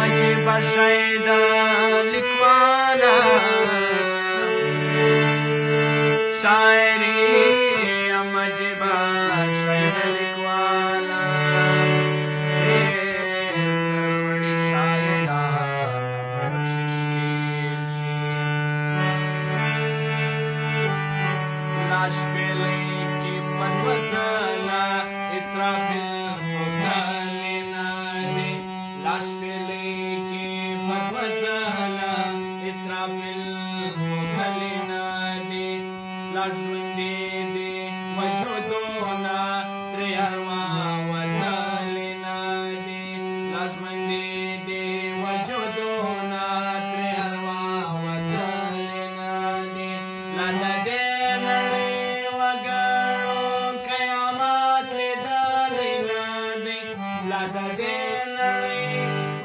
عجیبه شی ده لیکواله شاعري ام عجیبه شی ده لیکواله زړوړي شاعران ششکیل شي لاش پیلې کې پنوزله اسرافیل خوږلینا دی لاش پیلې کې پنوزله اسرافیل خوږلینا دی لا ژوندې دی وجودونه ترې اروا وتلینا دی لا ژوندې دی وجودونه ترې اروا وتلینا دی لا د دې نړۍ وګړو قیامت لیدلی نه دی لا د دې نړۍ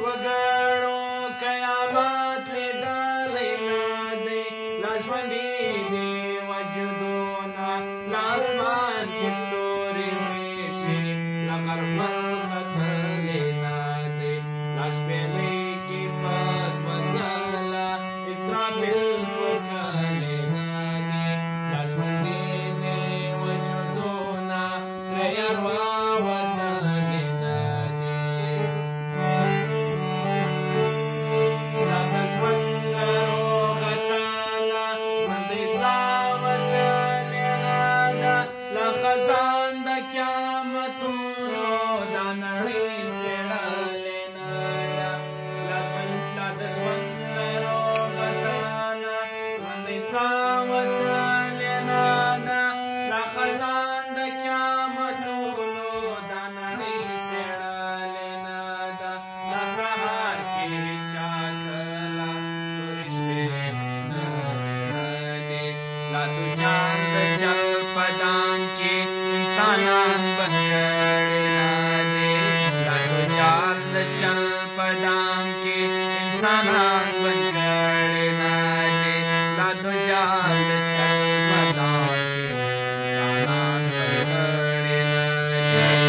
وګړو قیامت لیدلی نه دی لا ژوندې دی وجودونه لا اسمان کې ستوري ویشي لا غرمل ختلی نه دی لا شپېلۍ کې پت وځله اسرافیل پوکلی نه دی لا ژوندې دی وجودونه ترې اروا وتلی نه دی لا د ژوند روغه تاله ژوندۍ ساه وتلې نه ده لا خزان د قیامتونو دا نړۍ څېړلې نه ده لا د ژوند روغه تاله ژوندۍ ساه وتلې نه ده لا خزان د قیامتونو دا نړۍ څېړلې نه ده لا سهار کې چا کله تورې شپې نه دي لا تو جان د جل په دام کې انسانان بند کړي نه دي لا تو جان د جل په دام کې انسانان بند کړي نه دي لا تو جان د جل په دام کې انسانان بند کړي نه دي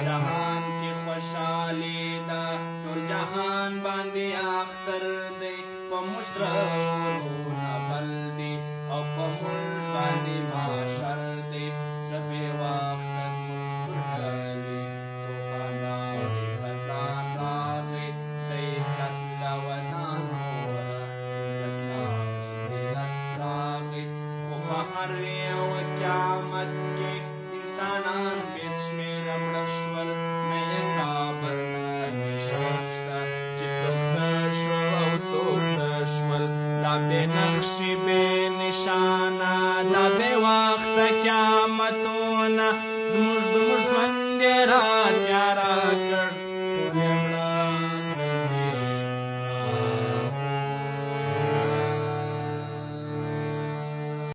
جهان کې خوشحالي ده ټول جهان باندې اختر دی په مشرقونه بل دی او په موږ باندې معاشر دی سبې وخت زموږ پر کلي توپانه خزان راغی د عزت له ودانو عزت له زینت راغی خو په هر یو قیامت کې انسانان بې شمېره مړه شول نه یې کابل نه شک شته چې څوک څه شو او څوک څه شول دا بې نقشې بې نشانه دا بې وخته قیامتونه زموږ ژوند یې را تیاره